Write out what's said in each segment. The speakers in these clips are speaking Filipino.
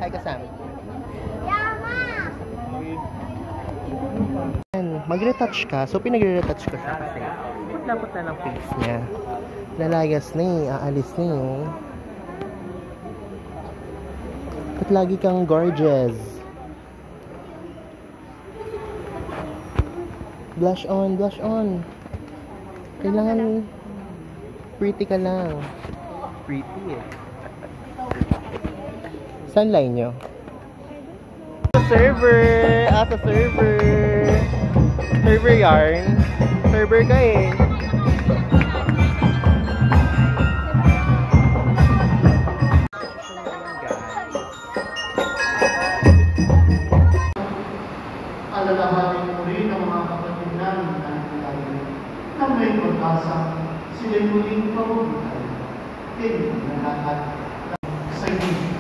Hi ka, Sam. Mag-retouch ka. So, pinag-retouch ko siya kasi dapat na ng face niya. Lalayas na eh. Aalis na eh. At lagi kang gorgeous. Blush on, blush on. Kailangan pretty ka lang. Pretty eh. Saan line nyo? Sa server! Sa server! Server yarn. Server ka eh. Alalahanin mo rin ang mga kapatid namin na may pag-asa sila'y muling pabubuhay. Kaya na lahat sa inyo.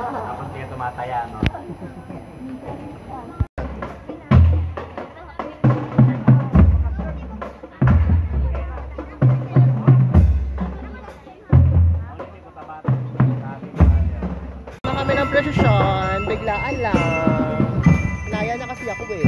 Tapos kaya tumataya, no? Kami ng presyon, biglaan lang. Naya na kasi ako eh.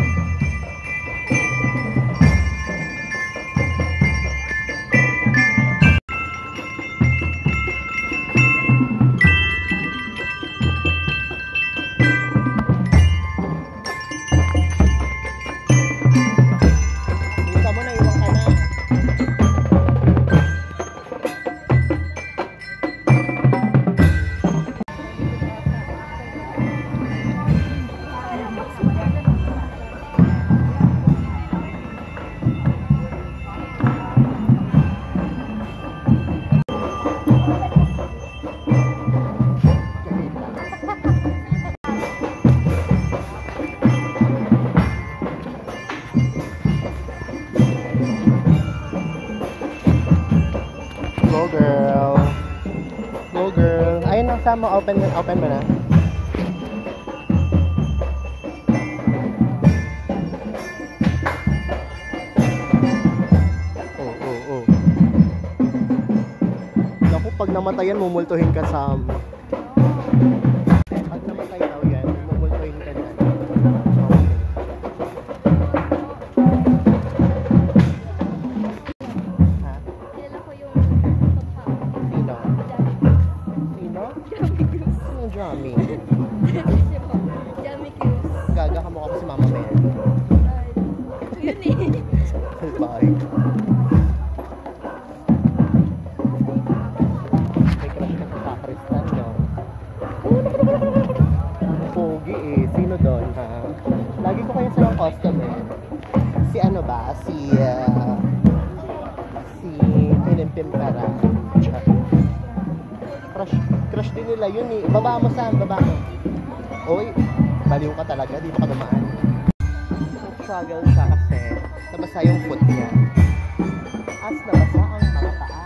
Go girl. Go girl. Ayun ang sama, open mo na. Oh. Naku, pag namatayan, mumultuhin ka, Sam. Pag namatay daw yan, mumultuhin ka dyan. Yummy. Gaga ka mukha ko si Mama Mel. Yun eh. Bye. May crush ka sa Kristan, no? Pogi eh. Sino doon, ha? Lagi ko kayo silang customer. Si ano ba? Si Pilimpim Para. Crush din nila yun eh. Baba mo, Sam, baba mo. Oy, baliw ka talaga, di mo ka dumaan. Struggle siya kasi nabasa yung foot niya. As nabasa ang mga paa.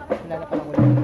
Wala na palang ulit.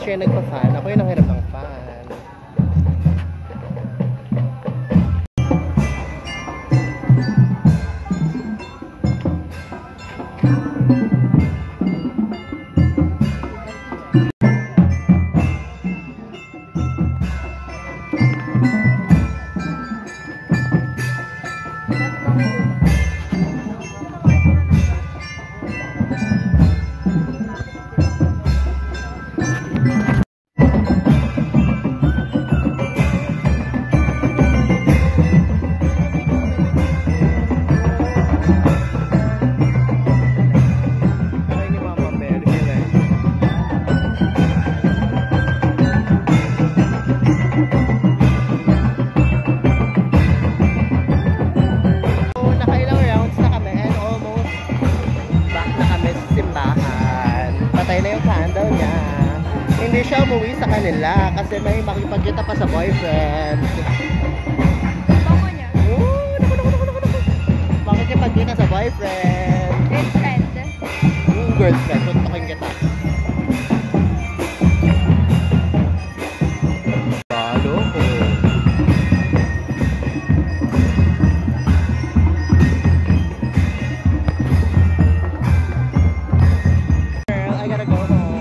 siya yung nagpa-fan. Ako yung nanghiram ng fan. Hindi siya umuwi sa kanila kasi may makipagkita pa sa boyfriend. Bango niya. Makikipagkita sa boyfriend. Girlfriend. Girlfriend, tuntukin kita. Balo ko. Girl, I gotta go home.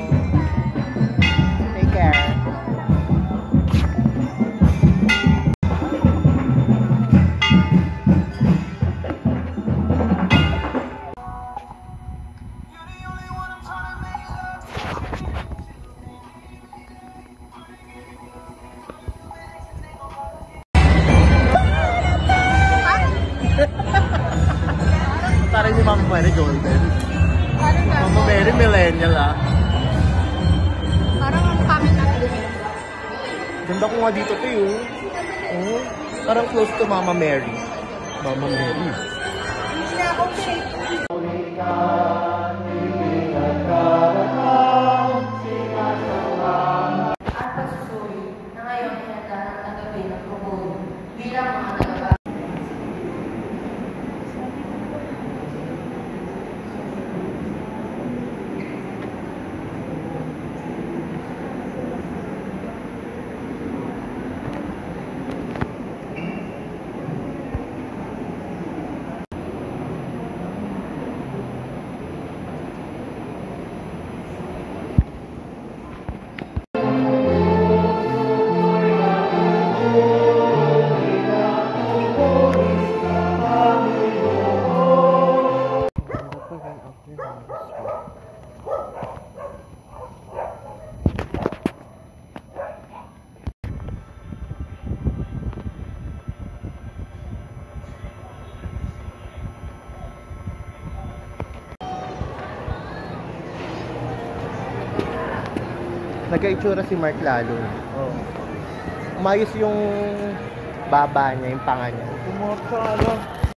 Parang ni Mama Mary Golden. Mama Mary millennial ah. Parang ang kami natin. Ganda ko nga dito to yun. Oh, parang close to Mama Mary. Mama Mary. Hindi na ako shake. At pagsusuri na ngayon ay nagdarang tagabi ng propone bilang mga nagaba. Nagka-itsura si Mark lalo. Oh. Umayos yung baba niya, yung panga niya. Tumot sa ano.